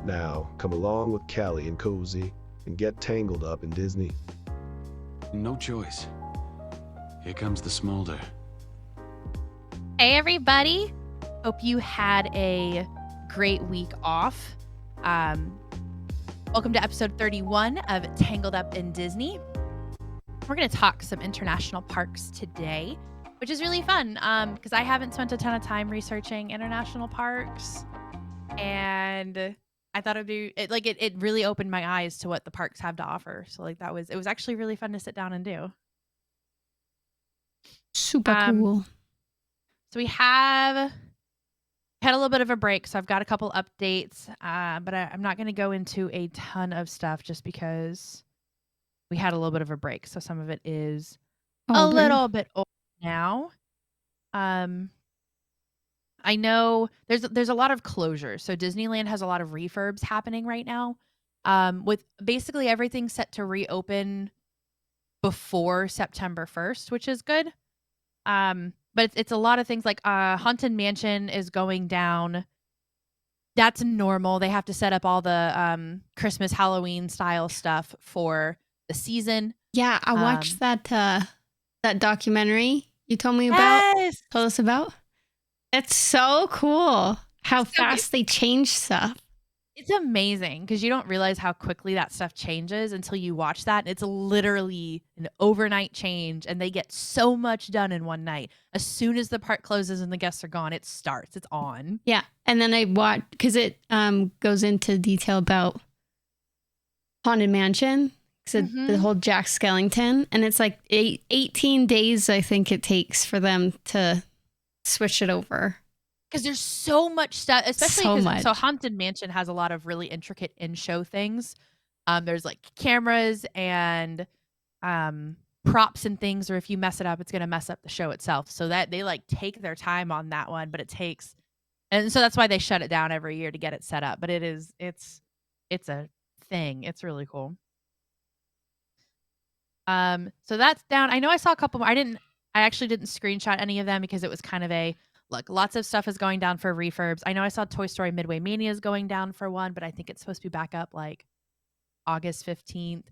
Now, come along with Callie and Cozy and get tangled up in Disney. No choice. Here comes the smolder. Hey, everybody. Hope you had a great week off. Welcome to episode 31 of Tangled Up in Disney. We're going to talk some international parks today, which is really fun because I haven't spent a ton of time researching international parks. And I thought it really opened my eyes to what the parks have to offer. So it was actually really fun to sit down and do. Super cool. So we had a little bit of a break, so I've got a couple updates, but I'm not going to go into a ton of stuff just because we had a little bit of a break. So some of it is a little bit old now. I know there's a lot of closures. So Disneyland has a lot of refurbs happening right now, with basically everything set to reopen before September 1st, which is good. But it's a lot of things like Haunted Mansion is going down. That's normal. They have to set up all the Christmas, Halloween style stuff for the season. Yeah, I watched that documentary you told me about. Yes. Told us about. It's so cool how fast they change stuff. It's amazing because you don't realize how quickly that stuff changes until you watch that. It's literally an overnight change, and they get so much done in one night. As soon as the park closes and the guests are gone, it starts. It's on. Yeah, and then I watched because it goes into detail about Haunted Mansion, the whole Jack Skellington, and it's like 18 days I think it takes for them to switch it over. Because there's so much stuff, especially because so Haunted Mansion has a lot of really intricate in-show things. There's like cameras and props and things, or if you mess it up, it's gonna mess up the show itself. So that they like take their time on that one, but and so that's why they shut it down every year to get it set up. But it's a thing. It's really cool. So that's down. I know I saw a couple more. I actually didn't screenshot any of them because it was kind of look, lots of stuff is going down for refurbs. I know I saw Toy Story Midway Mania is going down for one, but I think it's supposed to be back up like August 15th.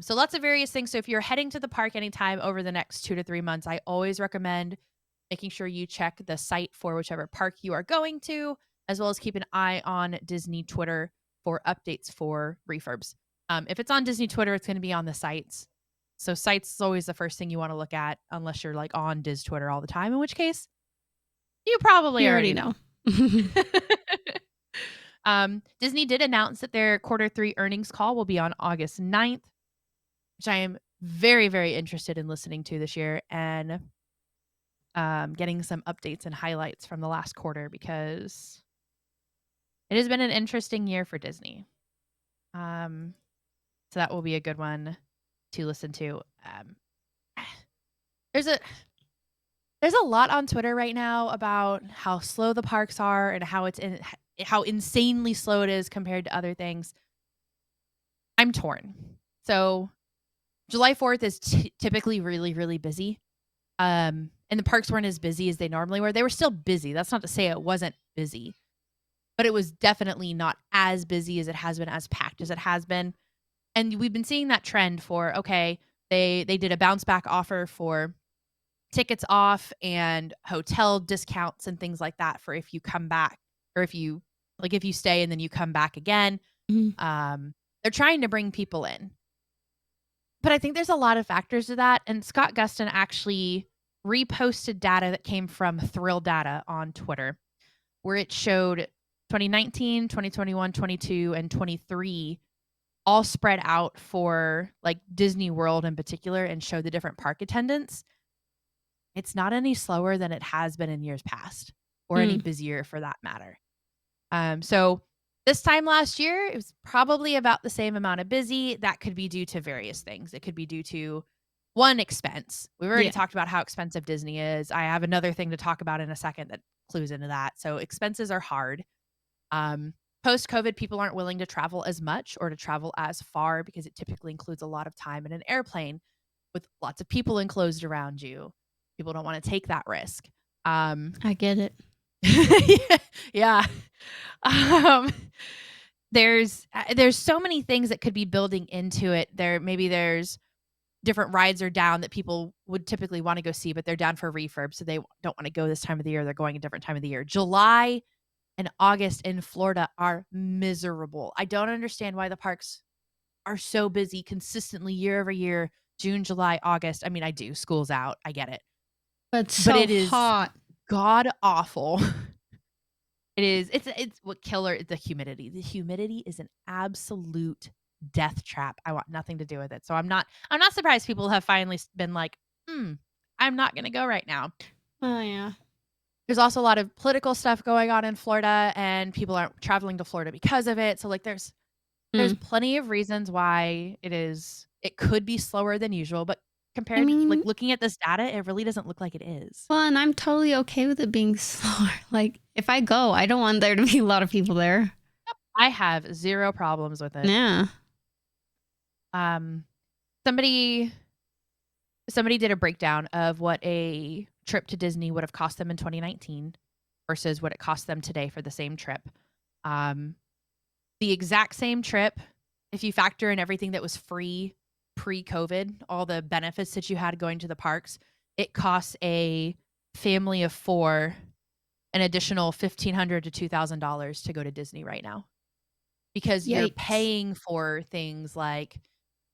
So lots of various things. So if you're heading to the park anytime over the next 2 to 3 months, I always recommend making sure you check the site for whichever park you are going to, as well as keep an eye on Disney Twitter for updates for refurbs. If it's on Disney Twitter, it's going to be on the sites. So sites is always the first thing you want to look at, unless you're like on Diz Twitter all the time, in which case you probably already know. Disney did announce that their Q3 earnings call will be on August 9th, which I am very, very interested in listening to this year and getting some updates and highlights from the last quarter because it has been an interesting year for Disney. So that will be a good one to listen to. There's a lot on Twitter right now about how slow the parks are and how insanely slow it is compared to other things. I'm torn. So July 4th is typically really, really busy. And the parks weren't as busy as they normally were. They were still busy. That's not to say it wasn't busy, but it was definitely not as busy as it has been, as packed as it has been. And we've been seeing that trend for, okay, they did a bounce back offer for tickets off and hotel discounts and things like that for if you come back, or if you stay and then you come back again. They're trying to bring people in. But I think there's a lot of factors to that. And Scott Gustin actually reposted data that came from Thrill Data on Twitter, where it showed 2019, 2021, 22, and 23 all spread out for like Disney World in particular, and showed the different park attendance. It's not any slower than it has been in years past, or any busier for that matter. So this time last year, it was probably about the same amount of busy. That could be due to various things. It could be due to one, expense. We've already talked about how expensive Disney is. I have another thing to talk about in a second that clues into that. So expenses are hard. Post-COVID, people aren't willing to travel as much or to travel as far because it typically includes a lot of time in an airplane with lots of people enclosed around you. People don't want to take that risk. I get it. Yeah. there's so many things that could be building into it. There's different rides are down that people would typically want to go see, but they're down for refurb, so they don't want to go this time of the year. They're going a different time of the year. July and August in Florida are miserable. I don't understand why the parks are so busy consistently year over year. June, July, August. I mean, I do. School's out. I get it. But so But it is hot. god awful. It is. It's what killer the humidity. The humidity is an absolute death trap. I want nothing to do with it. So I'm not surprised people have finally been like, I'm not going to go right now. Oh yeah. There's also a lot of political stuff going on in Florida, and people aren't traveling to Florida because of it. So like there's plenty of reasons why it could be slower than usual, but compared like looking at this data, it really doesn't look like it is. Well, and I'm totally okay with it being slower. Like if I go, I don't want there to be a lot of people there. I have zero problems with it. Yeah. Somebody did a breakdown of what a trip to Disney would have cost them in 2019 versus what it cost them today for the same trip. The exact same trip, if you factor in everything that was free pre-COVID, all the benefits that you had going to the parks, it costs a family of 4 an additional $1,500 to $2,000 to go to Disney right now. Because you're paying for things like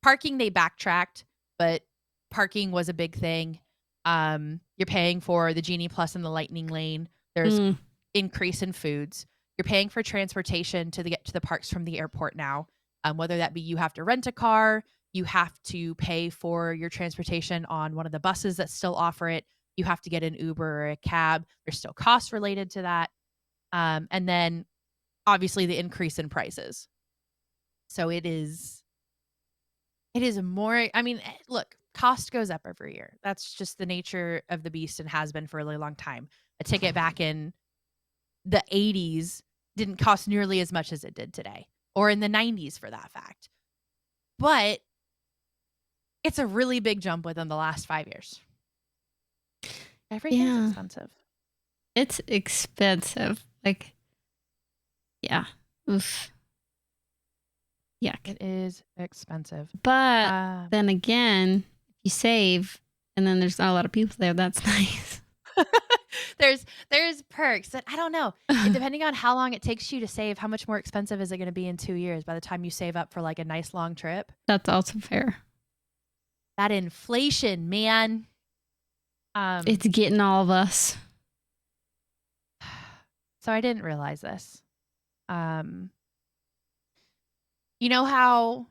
parking. They backtracked, but parking was a big thing. You're paying for the Genie Plus and the Lightning Lane. There's increase in foods. You're paying for transportation to get to the parks from the airport now. Whether that be you have to rent a car, you have to pay for your transportation on one of the buses that still offer it. You have to get an Uber or a cab. There's still costs related to that. And then obviously the increase in prices. So it is more, I mean, look, cost goes up every year. That's just the nature of the beast and has been for a really long time. A ticket back in the 80s didn't cost nearly as much as it did today, or in the 90s for that fact. But it's a really big jump within the last 5 years. Everything's expensive. It's expensive. Like, yeah. Oof. Yuck. It is expensive. But then again, if you save and then there's not a lot of people there, that's nice. There's perks that I don't know. Depending on how long it takes you to save, how much more expensive is it going to be in 2 years by the time you save up for like a nice long trip? That's also fair. That inflation, man. It's getting all of us. So I didn't realize this. You know how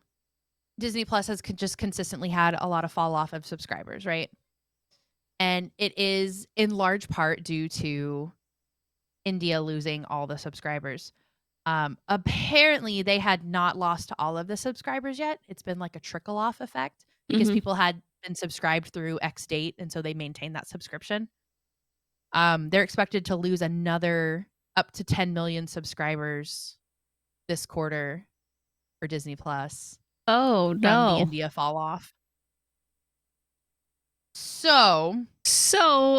Disney Plus has just consistently had a lot of fall off of subscribers, right? And it is in large part due to India losing all the subscribers. Apparently, they had not lost all of the subscribers yet. It's been like a trickle off effect because people had been subscribed through X date, and so they maintained that subscription. They're expected to lose another up to 10 million subscribers this quarter for Disney Plus. Oh, from no. the India fall off. So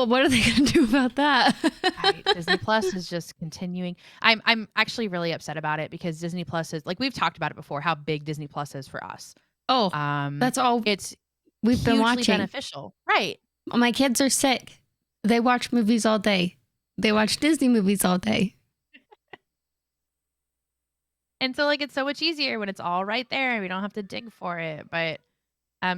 what are they going to do about that? right, Disney Plus is just continuing. I'm actually really upset about it because Disney Plus is, like, we've talked about it before, how big Disney Plus is for us. Oh, that's all it's we've been hugely watching. beneficial, right? My kids are sick. They watch movies all day. They watch Disney movies all day. And so, like, it's so much easier when it's all right there and we don't have to dig for it. But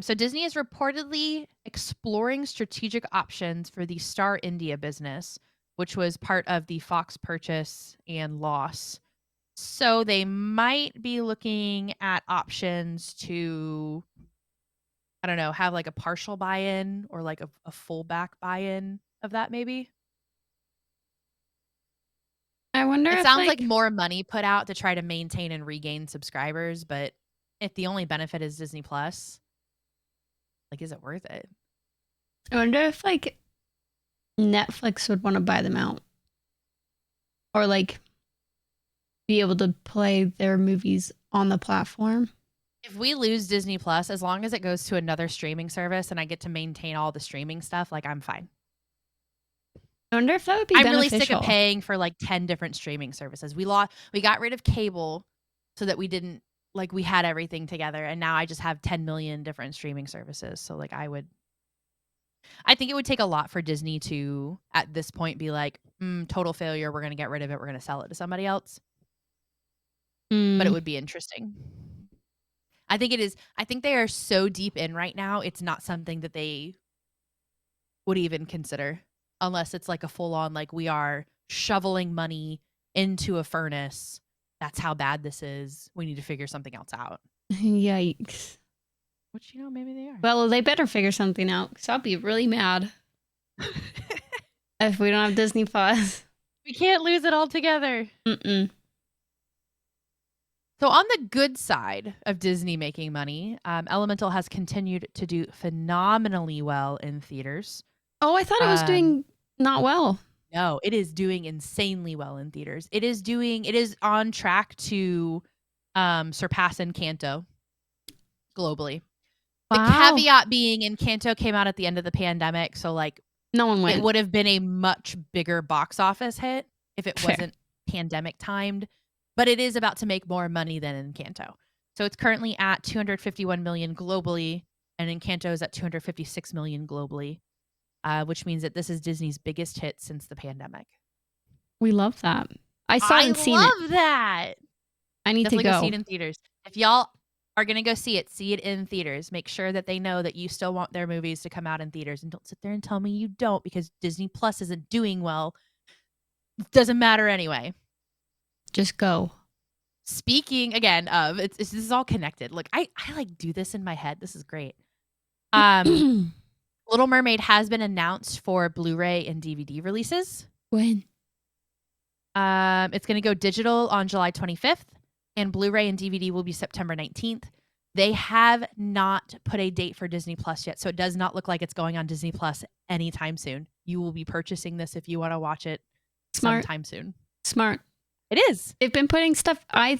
so Disney is reportedly exploring strategic options for the Star India business, which was part of the Fox purchase and loss. So they might be looking at options to, I don't know, have like a partial buy-in or like a full back buy-in of that maybe. I wonder It if sounds like more money put out to try to maintain and regain subscribers, but if the only benefit is Disney Plus, like, is it worth it? I wonder if like Netflix would want to buy them out, or like be able to play their movies on the platform. If we lose Disney Plus, as long as it goes to another streaming service and I get to maintain all the streaming stuff, like, I'm fine. I wonder if that would be I'm beneficial. really sick of paying for like 10 different streaming services. We got rid of cable so that we didn't like we had everything together, and now I just have 10 million different streaming services. So like I think it would take a lot for Disney to at this point be like, total failure, we're going to get rid of it, we're going to sell it to somebody else. But it would be interesting. I think it is. I think they are so deep in right now, it's not something that they would even consider unless it's like a full on, like, we are shoveling money into a furnace. That's how bad this is. We need to figure something else out. Yikes. Which, maybe they are. Well, they better figure something out because I'll be really mad if we don't have Disney Plus. We can't lose it altogether. Mm-mm. So on the good side of Disney making money, Elemental has continued to do phenomenally well in theaters. Oh, I thought it was doing not well. No, it is doing insanely well in theaters. It is on track to surpass Encanto globally. Wow. The caveat being Encanto came out at the end of the pandemic, so like No one went. it would have been a much bigger box office hit if it Fair. wasn't pandemic timed. But it is about to make more money than Encanto. So it's currently at 251 million globally, and Encanto is at 256 million globally, which means that this is Disney's biggest hit since the pandemic. We love that. I still haven't seen it. I love that. I need Definitely to go. see it in theaters. If y'all are going to go see it in theaters. Make sure that they know that you still want their movies to come out in theaters, and don't sit there and tell me you don't because Disney Plus isn't doing well. It doesn't matter anyway. Just go. Speaking again of this is all connected. Like I like do this in my head. This is great. Little Mermaid has been announced for Blu-ray and DVD releases. When? It's going to go digital on July 25th, and Blu-ray and DVD will be September 19th. They have not put a date for Disney Plus yet, so it does not look like it's going on Disney Plus anytime soon. You will be purchasing this if you want to watch it sometime soon. Smart. It is. They've been putting stuff. I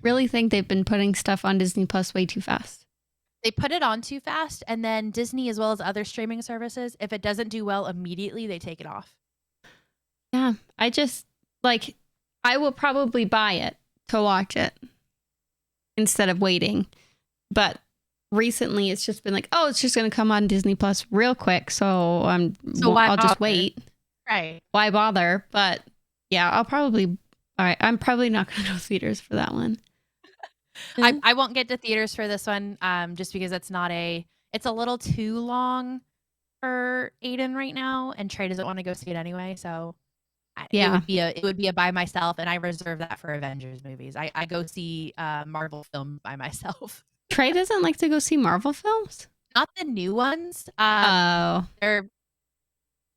really think they've been putting stuff on Disney Plus way too fast. They put it on too fast, and then Disney, as well as other streaming services, if it doesn't do well immediately, they take it off. Yeah, I just I will probably buy it to watch it instead of waiting. But recently, it's just been like, oh, it's just going to come on Disney Plus real quick, so I'll just wait. Right? Why bother? But yeah, I'll probably. All right, I'm probably not going to go to theaters for that one. I won't get to theaters for this one, just because it's a little too long for Aiden right now, and Trey doesn't want to go see it anyway. So yeah, it would be a by myself, and I reserve that for Avengers movies. I go see Marvel films by myself. Trey doesn't like to go see Marvel films. Not the new ones.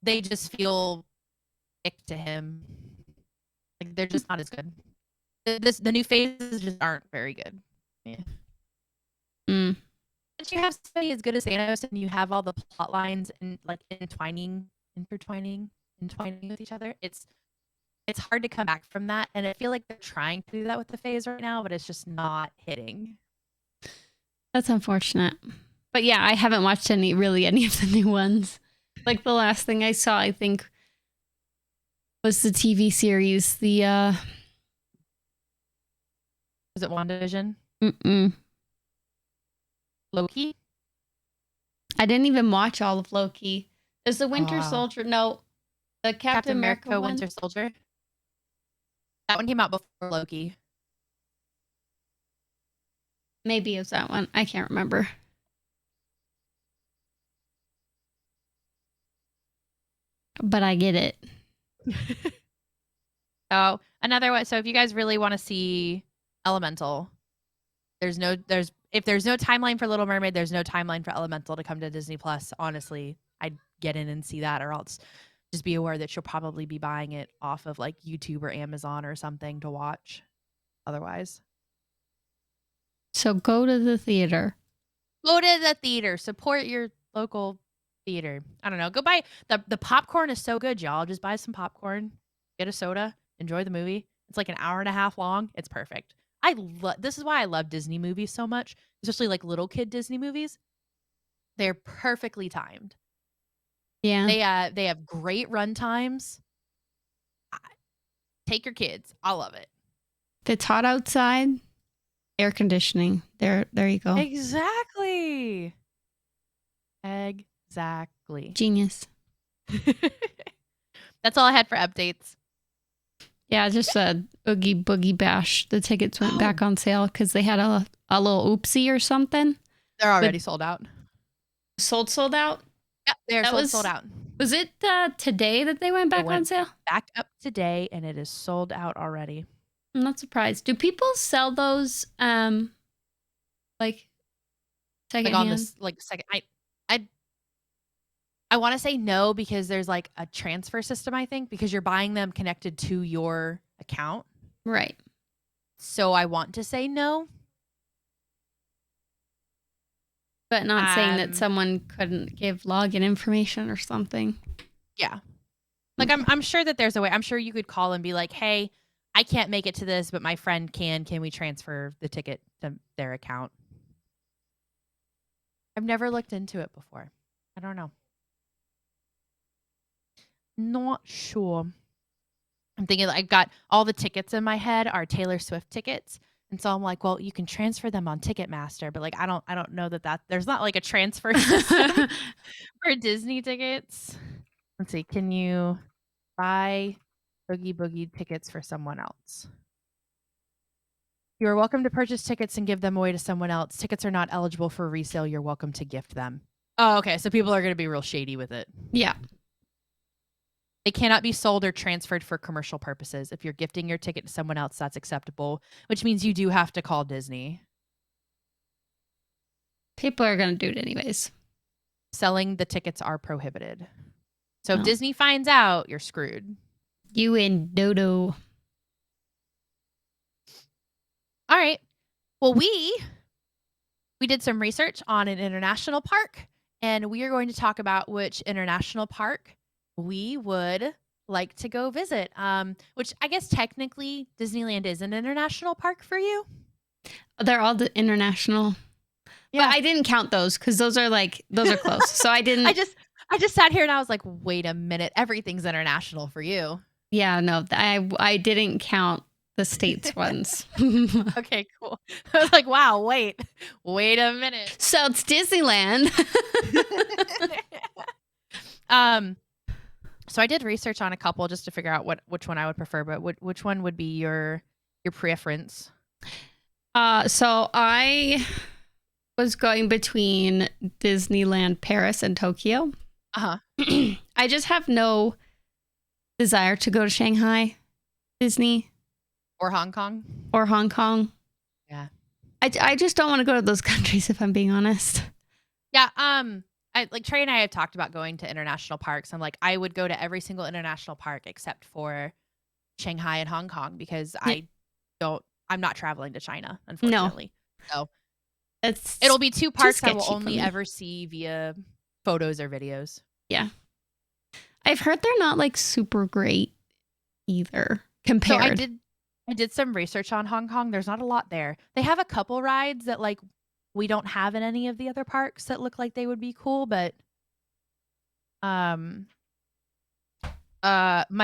They just feel ick to him. Like they're just not as good. The new phases just aren't very good. Yeah. But you have somebody as good as Thanos, and you have all the plot lines and like intertwining with each other. It's hard to come back from that, and I feel like they're trying to do that with the phase right now, but it's just not hitting. That's unfortunate. But yeah, I haven't watched any of the new ones. Like the last thing I saw, I think, was the TV series, was it WandaVision? Loki? I didn't even watch all of Loki. Is the Winter Soldier? No, the Captain America one? Winter Soldier. That one came out before Loki. Maybe it was that one. I can't remember. But I get it. Oh, another one. So if you guys really want to see Elemental, if there's no timeline for Little Mermaid, there's no timeline for Elemental to come to Disney Plus. Honestly, I'd get in and see that, or else just be aware that you'll probably be buying it off of like YouTube or Amazon or something to watch. Otherwise, so go to the theater. Go to the theater. Support your local theater. I don't know. Go buy the popcorn is so good, y'all. Just buy some popcorn, get a soda, enjoy the movie. It's like an hour and a half long. It's perfect. This is why I love Disney movies so much, especially like little kid Disney movies. They're perfectly timed. Yeah. They have great run times. Take your kids. I love it. If it's hot outside, Air conditioning. There you go. Exactly. Genius. That's all I had for updates. Yeah, just a Oogie Boogie Bash. The tickets went back on sale because they had a little oopsie or something. They're already sold out. Sold out? Yeah, they're sold out. Was it today that they went back on sale? Back up today, and it is sold out already. I'm not surprised. Do people sell those like second on hand? this second? I want to say no because there's like a transfer system, I think, because you're buying them connected to your account. Right. So I want to say no. But not saying that someone couldn't give login information or something. Yeah. Like I'm sure that there's a way. I'm sure you could call and be like, "Hey, I can't make it to this, but my friend can. Can we transfer the ticket to their account?" I've never looked into it before. I don't know. Not sure. I'm thinking I've got all the tickets in my head are Taylor Swift tickets. And so I'm like, well, you can transfer them on Ticketmaster, but like I don't know that there's not like a transfer system for Disney tickets. Let's see, can you buy Boogie Boogie tickets for someone else? You are welcome to purchase tickets and give them away to someone else. Tickets are not eligible for resale. You're welcome to gift them. Oh, okay. So people are going to be real shady with it. Yeah. They cannot be sold or transferred for commercial purposes. If you're gifting your ticket to someone else, that's acceptable, which means you do have to call Disney. People are going to do it anyways. Selling the tickets are prohibited. So if Disney finds out, you're screwed. You and Dodo. All right. Well, we did some research on an international park, and we are going to talk about which international park we would like to go visit. Which I guess technically Disneyland is an international park for you. They're all international. Yeah, but I didn't count those because those are close. So I didn't. I just sat here and I was like, wait a minute, everything's international for you. Yeah, no, I didn't count the states ones. Okay, cool. I was like, wow, wait a minute. So it's Disneyland. So I did research on a couple just to figure out which one I would prefer, but which one would be your preference? So I was going between Disneyland Paris and Tokyo. Uh-huh. I just have no desire to go to Shanghai, Disney. Or Hong Kong. Yeah. I just don't want to go to those countries, if I'm being honest. Yeah. Trey and I have talked about going to international parks. I'm like, I would go to every single international park except for Shanghai and Hong Kong because I'm not traveling to China, unfortunately. No. So it'll be two parks I will only ever see via photos or videos. Yeah. I've heard they're not like super great either compared. So I did some research on Hong Kong. There's not a lot there. They have a couple rides that like we don't have in any of the other parks that look like they would be cool, but my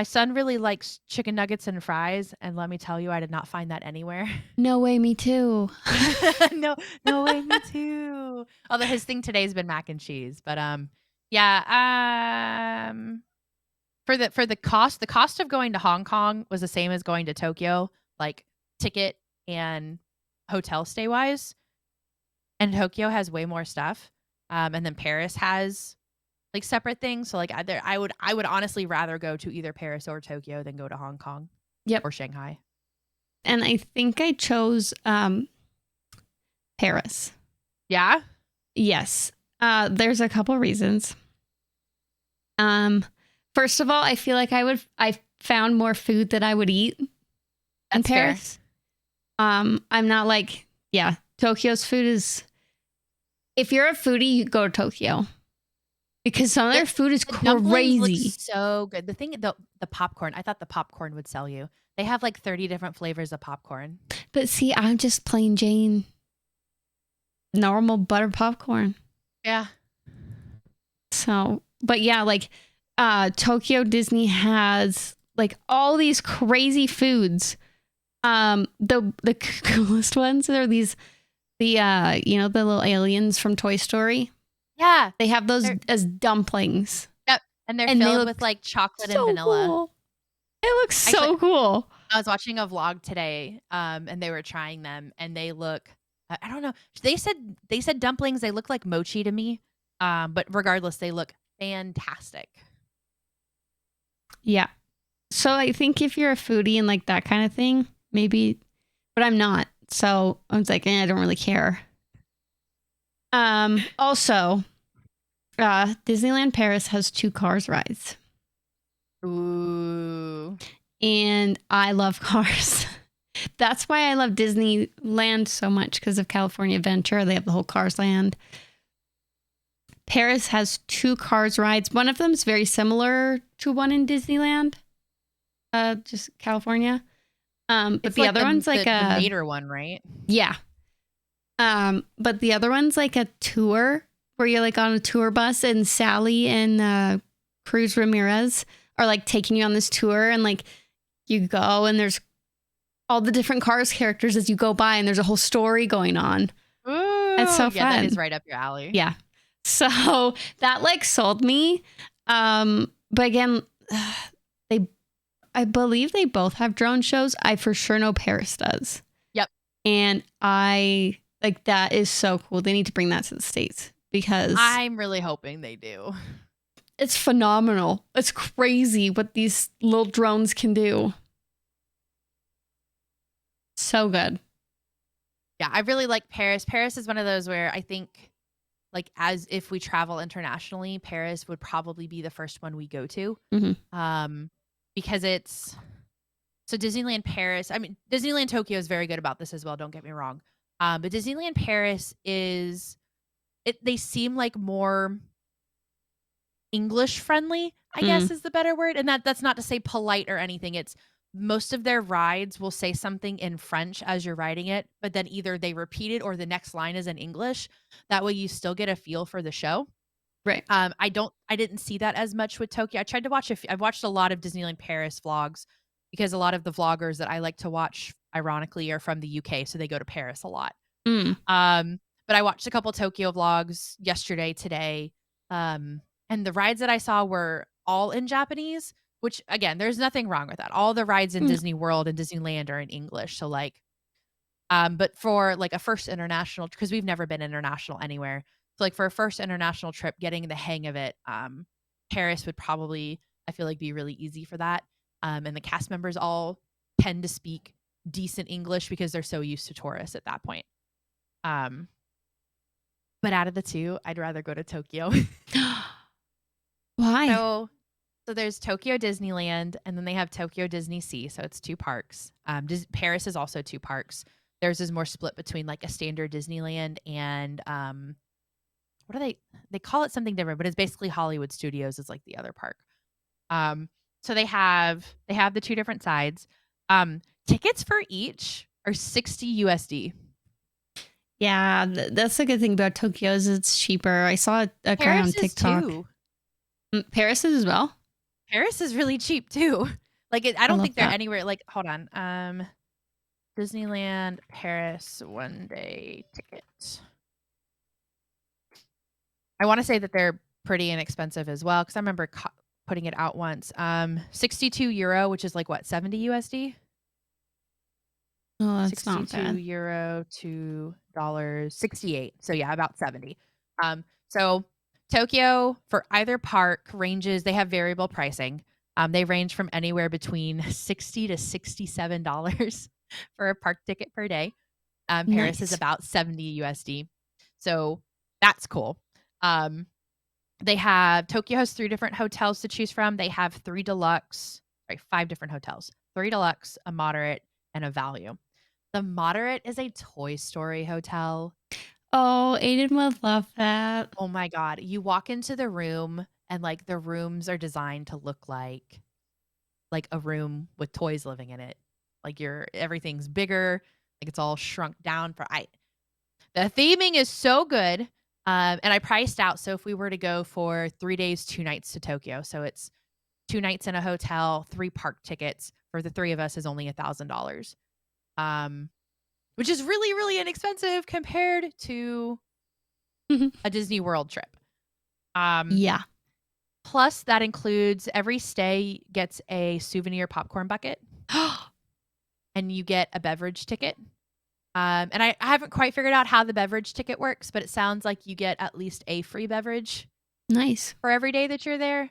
son really likes chicken nuggets and fries, and let me tell you, I did not find that anywhere. No way, me too. no way, me too. Although his thing today has been mac and cheese, but yeah, for the cost of going to Hong Kong was the same as going to Tokyo, like ticket and hotel stay wise. And Tokyo has way more stuff. And then Paris has like separate things. So like I would honestly rather go to either Paris or Tokyo than go to Hong Kong. Yep. Or Shanghai. And I think I chose Paris. Yeah? Yes. There's a couple reasons. First of all, I feel like I found more food that I would eat in Paris. Fair. I'm not like, yeah, Tokyo's food is, if you're a foodie, you go to Tokyo because some of their food is crazy. So good. The popcorn, I thought the popcorn would sell you. They have like 30 different flavors of popcorn. But see, I'm just plain Jane, normal butter popcorn. Yeah. So, but yeah, like Tokyo Disney has like all these crazy foods The coolest ones are these the little aliens from Toy Story. Yeah. They have those They're- as dumplings. Yep. And they're And they filled look with like chocolate So and vanilla. cool. It looks so Actually- cool. I was watching a vlog today, and they were trying them, and they look. I don't know. They said dumplings. They look like mochi to me, but regardless, they look fantastic. Yeah. So I think if you're a foodie and like that kind of thing, maybe, but I'm not. So I was like, I don't really care. Also, Disneyland Paris has 2 Cars rides. Ooh. And I love cars. That's why I love Disneyland so much, because of California Adventure. They have the whole Cars Land. Paris has 2 Cars rides. One of them is very similar to one in Disneyland, just California. But It's the other one's like the a Mater one, right? yeah. But the other one's like a tour where you're like on a tour bus, and Sally and Cruz Ramirez are like taking you on this tour, and like you go and there's all the different Cars characters as you go by, and there's a whole story going on. Ooh, It's so yeah, that fun. is right up your alley. Yeah. So that like sold me. But again, I believe they both have drone shows. I for sure know Paris does. Yep. And I like that is so cool. They need to bring that to the States because I'm really hoping they do. it's phenomenal. It's crazy what these little drones can do. So good. Yeah, I really like Paris. Paris is one of those where I think, like, as if we travel internationally, Paris would probably be the first one we go to. Mhm. Because it's so Disneyland Paris. I mean, Disneyland Tokyo is very good about this as well. Don't get me wrong. But Disneyland Paris is they seem like more English friendly, I guess is the better word. And that's not to say polite or anything. It's most of their rides will say something in French as you're riding it, but then either they repeat it or the next line is in English. That way you still get a feel for the show. Right. I didn't see that as much with Tokyo. I tried to watch I've watched a lot of Disneyland Paris vlogs because a lot of the vloggers that I like to watch, ironically, are from the UK, so they go to Paris a lot. Mm. But I watched a couple Tokyo vlogs yesterday, today, and the rides that I saw were all in Japanese, which again, there's nothing wrong with that. All the rides in Mm. Disney World and Disneyland are in English, so like, but for like a first international, because we've never been international anywhere. So like for a first international trip, getting the hang of it, Paris would probably, I feel like, be really easy for that. And the cast members all tend to speak decent English because they're so used to tourists at that point. But out of the two, I'd rather go to Tokyo. Why? So there's Tokyo Disneyland, and then they have Tokyo Disney Sea. So it's 2 parks. Paris is also 2 parks. Theirs is more split between like a standard Disneyland and what are they call it something different, but it's basically Hollywood Studios is like the other park. So they have the 2 different sides. Tickets for each are $60 USD. Yeah, that's the good thing about Tokyo is it's cheaper. I saw a guy on Paris is TikTok. too. Paris is as well. Paris is really cheap too. Like I don't love think they're that. anywhere. Like hold on, Disneyland Paris 1-day ticket. I want to say that they're pretty inexpensive as well because I remember putting it out once. 62 euro, which is like what, 70 USD? Oh, that's not 62 bad. euro to $68. So yeah, about 70. So Tokyo for either park ranges, they have variable pricing. They range from anywhere between $60 to $67 for a park ticket per day. Paris is Nice. about 70 USD. So that's cool. They have Tokyo has 3 different hotels to choose from. They have 5 different hotels. 3 deluxe, a moderate, and a value. The moderate is a Toy Story hotel. Oh, Aiden would love that. Oh my God. You walk into the room and like the rooms are designed to look like a room with toys living in it. Like everything's bigger, like it's all shrunk down the theming is so good. And I priced out. So if we were to go for 3 days, 2 nights to Tokyo, so it's 2 nights in a hotel, 3 park tickets for the 3 of us is only $1,000. which is really, really inexpensive compared to a Disney World trip. Yeah. Plus, that includes every stay gets a souvenir popcorn bucket, and you get a beverage ticket. And I haven't quite figured out how the beverage ticket works, but it sounds like you get at least a free beverage Nice. for every day that you're there.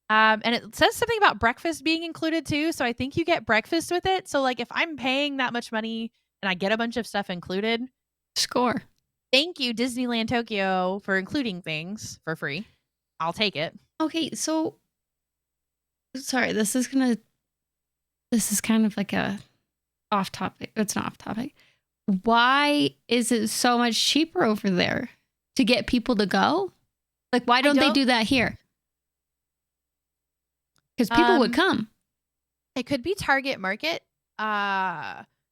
And it says something about breakfast being included too. So I think you get breakfast with it. So like if I'm paying that much money and I get a bunch of stuff included, Score. thank you, Disneyland Tokyo, for including things for free. I'll take it. Okay, so sorry, this is kind of like a off topic. It's not off topic. Why is it so much cheaper over there to get people to go? Like, why don't they do that here? Because people would come. It could be target market.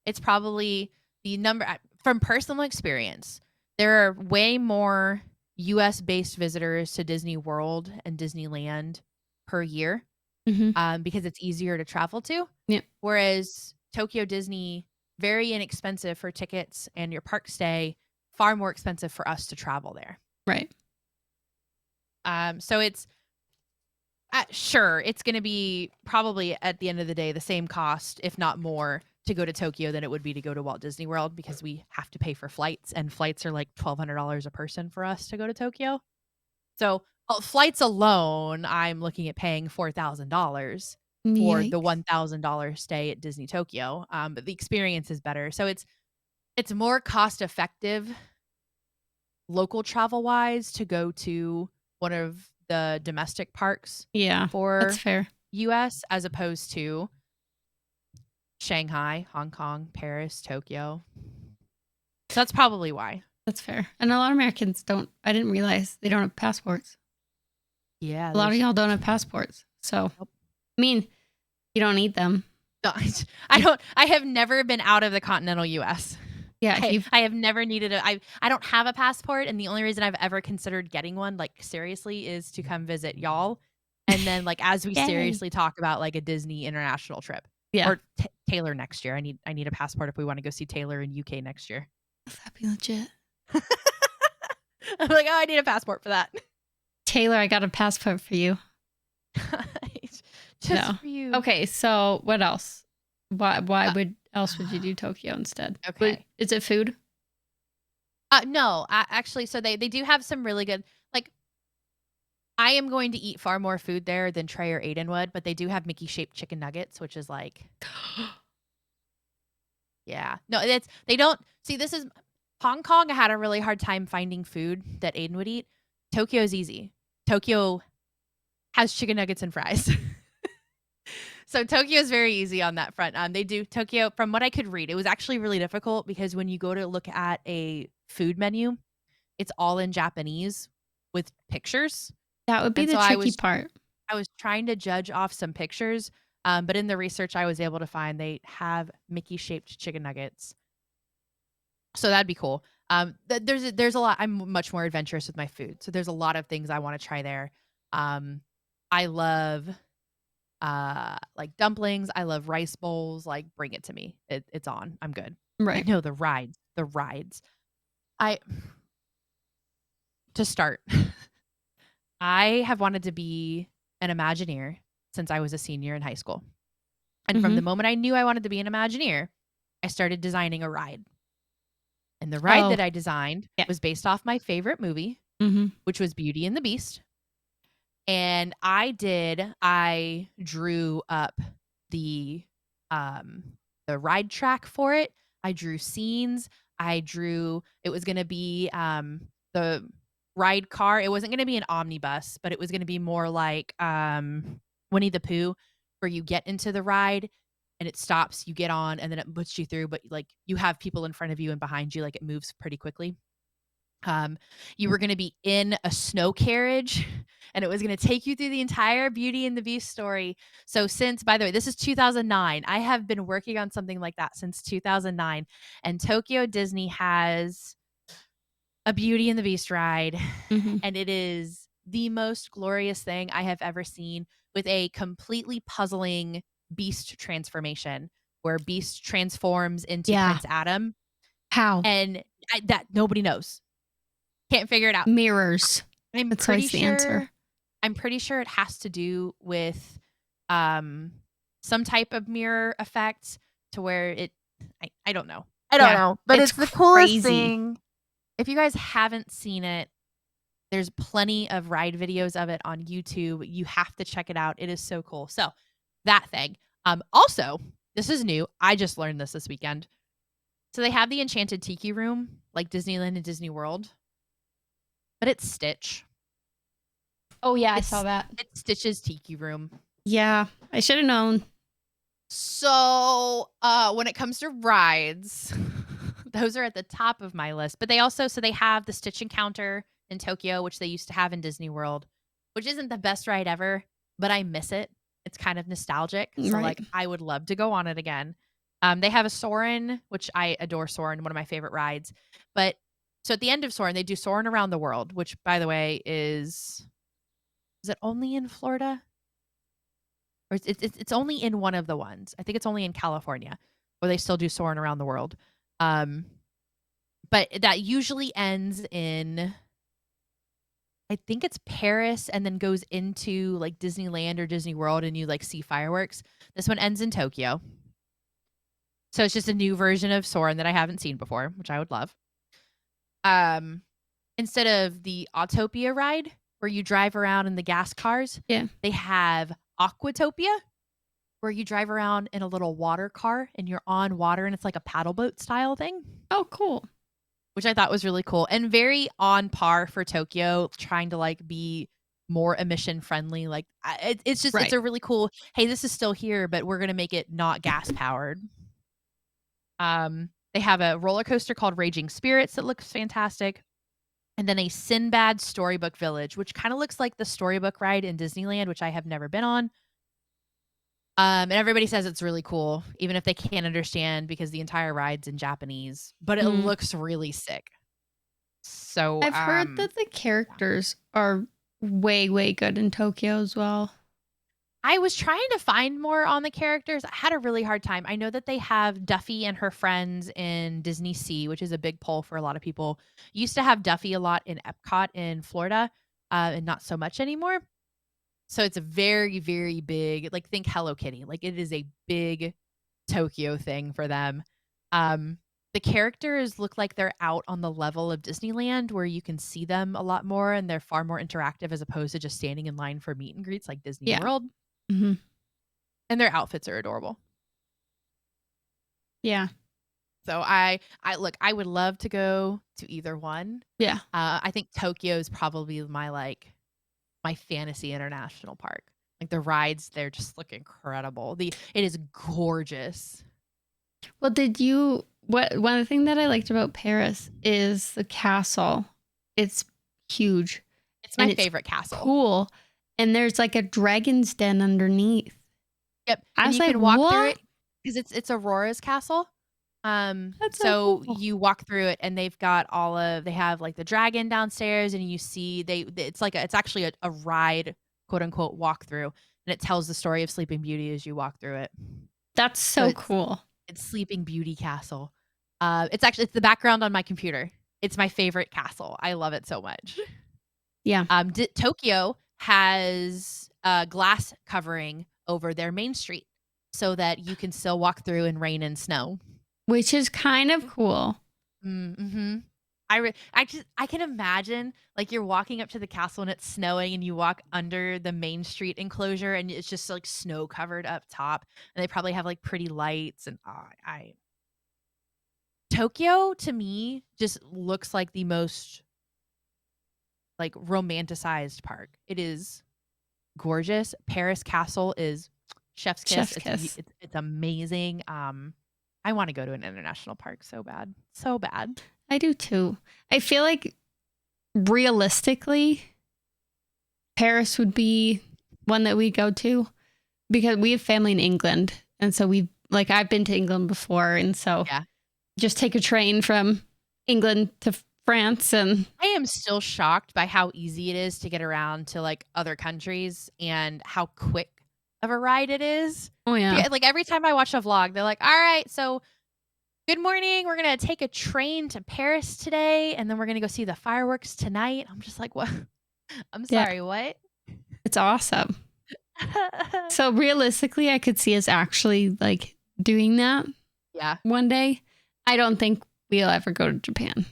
It's probably the number from personal experience. There are way more US based visitors to Disney World and Disneyland per year because it's easier to travel to. Yeah. Whereas Tokyo Disney, very inexpensive for tickets and your park stay, far more expensive for us to travel there. Right. So it's sure, it's going to be probably at the end of the day the same cost, if not more, to go to Tokyo than it would be to go to Walt Disney World because we have to pay for flights, and flights are like $1,200 a person for us to go to Tokyo. So flights alone, I'm looking at paying $4,000 for the $1,000 stay at Disney Tokyo. But the experience is better. So it's more cost effective local travel wise to go to one of the domestic parks for that's fair. US as opposed to Shanghai, Hong Kong, Paris, Tokyo. So that's probably why. That's fair. And a lot of Americans I didn't realize they don't have passports. Yeah. A lot of y'all don't have passports. So, I mean, you don't need them. No, I have never been out of the continental US. Yeah, I have never needed I don't have a passport, and the only reason I've ever considered getting one, like seriously, is to come visit y'all, and then like as we seriously talk about like a Disney international trip, or Taylor next year. I need a passport if we want to go see Taylor in UK next year. That'd be legit. I'm like, oh, I need a passport for that. Taylor, I got a passport for you. Just for you. Okay, so what else? Why else would you do Tokyo instead? Okay. Is it food? No, actually, so they do have some really good, like, I am going to eat far more food there than Trey or Aiden would, but they do have Mickey shaped chicken nuggets, which is like, yeah. No, they don't, see, this is, Hong Kong, I had a really hard time finding food that Aiden would eat. Tokyo's easy. Tokyo has chicken nuggets and fries. So Tokyo is very easy on that front. They do Tokyo, from what I could read, it was actually really difficult because when you go to look at a food menu, it's all in Japanese with pictures. That would be the tricky part. I was trying to judge off some pictures, but in the research I was able to find they have Mickey-shaped chicken nuggets. So that'd be cool. There's a lot. I'm much more adventurous with my food, so there's a lot of things I want to try there. I love like dumplings. I love rice bowls. Like, bring it to me. It's on. I'm good. Right. No, the rides. To start, I have wanted to be an Imagineer since I was a senior in high school. And from the moment I knew I wanted to be an Imagineer, I started designing a ride. And the ride that I designed was based off my favorite movie, which was Beauty and the Beast. And I drew up the ride track for it. I drew scenes. It was going to be the ride car. It wasn't going to be an omnibus, but it was going to be more like Winnie the Pooh, where you get into the ride and it stops, you get on, and then it puts you through, but like you have people in front of you and behind you, like it moves pretty quickly. You were going to be in a snow carriage, and it was going to take you through the entire Beauty and the Beast story. So by the way, this is 2009. I have been working on something like that since 2009, and Tokyo Disney has a Beauty and the Beast ride, and it is the most glorious thing I have ever seen, with a completely puzzling beast transformation. where Beast transforms into Yeah. Prince Adam, How? and that nobody knows. Can't figure it out. Mirrors. I'm That's pretty always the sure. answer. I'm pretty sure it has to do with some type of mirror effect to where it. I don't know. I don't Yeah, know, but it's it's the coolest crazy. thing. If you guys haven't seen it, there's plenty of ride videos of it on YouTube. You have to check it out. It is so cool. So that thing. Also, this is new. I just learned this weekend. So they have the Enchanted Tiki Room, like Disneyland and Disney World, but it's Stitch. Oh yeah, I It's- saw that. It's Stitch's Tiki Room. Yeah, I should have known. So when it comes to rides, those are at the top of my list. But they also, so they have the Stitch Encounter in Tokyo, which they used to have in Disney World, which isn't the best ride ever, but I miss it. It's kind of nostalgic. So Right. like I would love to go on it again. They have a Soarin', which I adore Soarin', one of my favorite rides. But so at the end of Soarin', they do Soarin' Around the World, which by the way is it only in Florida? Or it's only in one of the ones. I think it's only in California where they still do Soarin' Around the World. But that usually ends in, I think it's Paris, and then goes into like Disneyland or Disney World, and you like see fireworks. This one ends in Tokyo. So it's just a new version of Soarin' that I haven't seen before, which I would love. Instead of the Autopia ride where you drive around in the gas cars, Yeah. they have Aquatopia, where you drive around in a little water car and you're on water, and it's like a paddle boat style thing, Oh, cool. which I thought was really cool and very on par for Tokyo, trying to like be more emission friendly. Like it's just Right. it's a really cool. Hey, this is still here, but we're gonna make it not gas powered. They have a roller coaster called Raging Spirits that looks fantastic. And then a Sinbad Storybook Village, which kind of looks like the Storybook ride in Disneyland, which I have never been on. And everybody says it's really cool, even if they can't understand because the entire ride's in Japanese. But it Mm. looks really sick. So I've heard that the characters are way, way good in Tokyo as well. I was trying to find more on the characters. I had a really hard time. I know that they have Duffy and her friends in Disney Sea, which is a big pull for a lot of people. Used to have Duffy a lot in Epcot in Florida, and not so much anymore. So it's a very, very big, like think Hello Kitty. Like it is a big Tokyo thing for them. The characters look like they're out on the level of Disneyland where you can see them a lot more and they're far more interactive as opposed to just standing in line for meet and greets like Disney Yeah. World. Mm-hmm. And their outfits are adorable. Yeah. So I look, I would love to go to either one. Yeah. I think Tokyo is probably my fantasy international park. Like the rides there just look incredible. It is gorgeous. Well, one of the things that I liked about Paris is the castle. It's huge. It's my And it's favorite castle. Cool. And there's like a dragon's den underneath. Yep. I And was you like, can walk through what? it because it's Aurora's castle. That's so So cool. you walk through it and they've got they have like the dragon downstairs, and you see it's actually a ride, quote unquote, walk through, and it tells the story of Sleeping Beauty as you walk through it. That's so it's- cool. It's Sleeping Beauty Castle. It's the background on my computer. It's my favorite castle. I love it so much. Yeah. Tokyo has glass covering over their main street so that you can still walk through in rain and snow. Which is kind of cool. Mm-hmm. I can imagine like you're walking up to the castle and it's snowing and you walk under the main street enclosure and it's just like snow covered up top, and they probably have like pretty lights, and Tokyo to me just looks like the most like romanticized park. It is gorgeous. Paris Castle is chef's kiss. Chef's kiss. It's amazing. I want to go to an international park so bad. So bad. I do too. I feel like realistically, Paris would be one that we go to because we have family in England. And so I've been to England before. And so Yeah. just take a train from England to France. And I am still shocked by how easy it is to get around to like other countries and how quick of a ride it is. Oh yeah. Like every time I watch a vlog, they're like, all right, so good morning. We're going to take a train to Paris today, and then we're going to go see the fireworks tonight. I'm just like, what? I'm Yeah. sorry, what? It's awesome. So realistically, I could see us actually like doing that Yeah, one day. I don't think we'll ever go to Japan.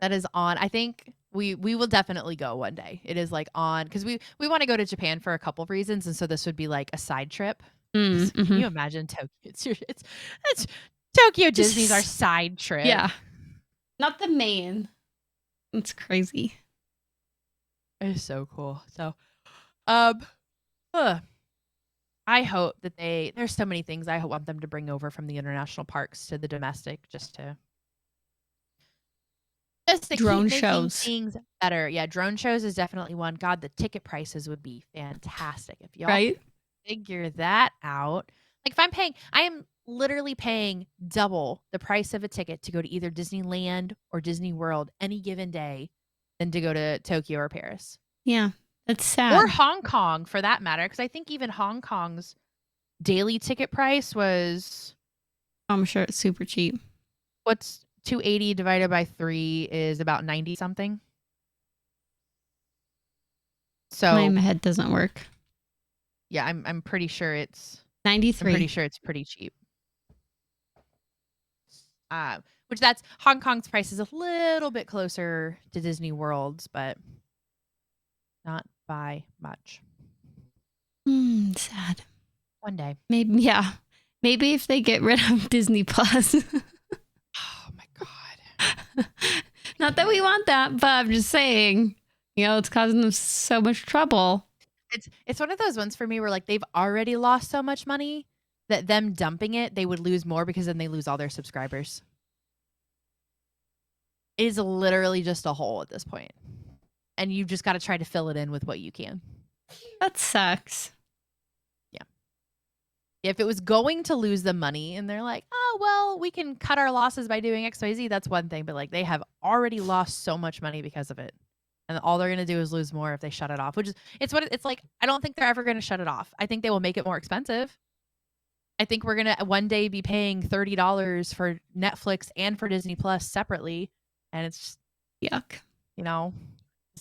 that is on. I think we will definitely go one day. It is like on because we want to go to Japan for a couple of reasons, and so this would be like a side trip. Can Mm-hmm. you imagine Tokyo? It's Tokyo Disney's our side trip. Yeah. Not the main. It's crazy. It's so cool. So, I hope that there's so many things I want them to bring over from the international parks to the domestic just to Drone keep making shows. things better. Yeah, drone shows is definitely one. God, the ticket prices would be fantastic if y'all Right? could figure that out. Like if I am literally paying double the price of a ticket to go to either Disneyland or Disney World any given day than to go to Tokyo or Paris. Yeah. That's sad. Or Hong Kong for that matter, because I think even Hong Kong's daily ticket price was I'm sure it's super cheap. what's 280 divided by 3 is about 90 something. So My head doesn't work. yeah, I'm pretty sure it's 93. pretty cheap. Which that's Hong Kong's price is a little bit closer to Disney World's, but not by much. Sad. One day. Maybe, yeah. Maybe if they get rid of Disney Plus. Oh my God. Not that we want that, but I'm just saying, it's causing them so much trouble. It's one of those ones for me where like they've already lost so much money that them dumping it, they would lose more because then they lose all their subscribers. It is literally just a hole at this point. And you've just got to try to fill it in with what you can. That sucks. Yeah. If it was going to lose the money and they're like, oh, well, we can cut our losses by doing XYZ, that's one thing. But like they have already lost so much money because of it. And all they're going to do is lose more if they shut it off, which is, it's like, I don't think they're ever going to shut it off. I think they will make it more expensive. I think we're going to one day be paying $30 for Netflix and for Disney Plus separately. And it's just, Yuck.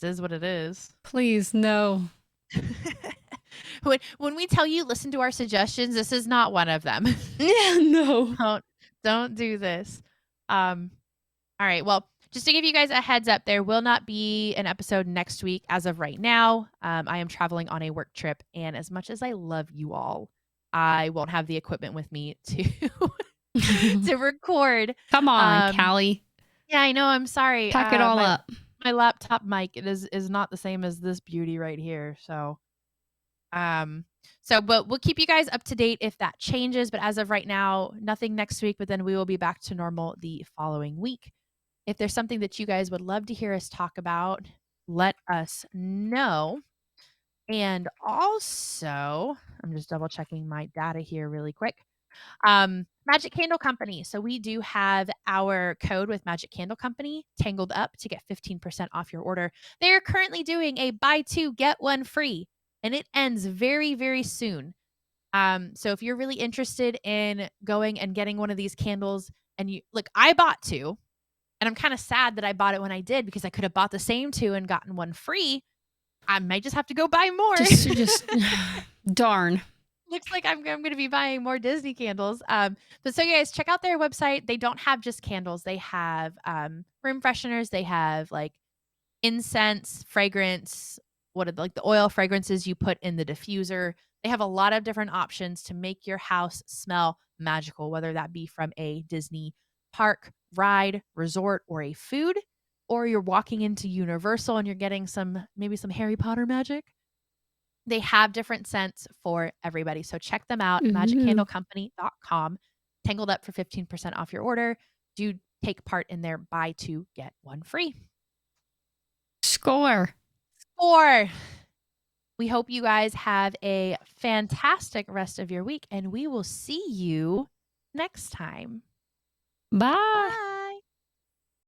This is what it is. Please, no. When we tell you listen to our suggestions, this is not one of them. Yeah, no. Don't do this. All right. Well, just to give you guys a heads up, there will not be an episode next week as of right now. I am traveling on a work trip, and as much as I love you all, I won't have the equipment with me to to record. Come on, Callie. Yeah, I know. I'm sorry. Pack it all up. My laptop mic is not the same as this beauty right here. So, but we'll keep you guys up to date if that changes. But as of right now, nothing next week. But then we will be back to normal the following week. If there's something that you guys would love to hear us talk about, let us know. And also, I'm just double checking my data here really quick. Magic Candle Company. So we do have our code with Magic Candle Company, Tangled Up, to get 15% off your order. They are currently doing a buy two, get one free, and it ends very, very soon. So if you're really interested in going and getting one of these candles, and I bought two, and I'm kind of sad that I bought it when I did because I could have bought the same two and gotten one free. I might just have to go buy more. Just darn. Looks like I'm going to be buying more Disney candles. But so you guys check out their website. They don't have just candles. They have room fresheners. They have like incense, fragrance, the oil fragrances you put in the diffuser. They have a lot of different options to make your house smell magical, whether that be from a Disney park, ride, resort, or a food, or you're walking into Universal and you're getting maybe some Harry Potter magic. They have different scents for everybody. So check them out, magiccandlecompany.com. Tangled Up for 15% off your order. Do take part in their buy two, get one free. Score. We hope you guys have a fantastic rest of your week, and we will see you next time. Bye.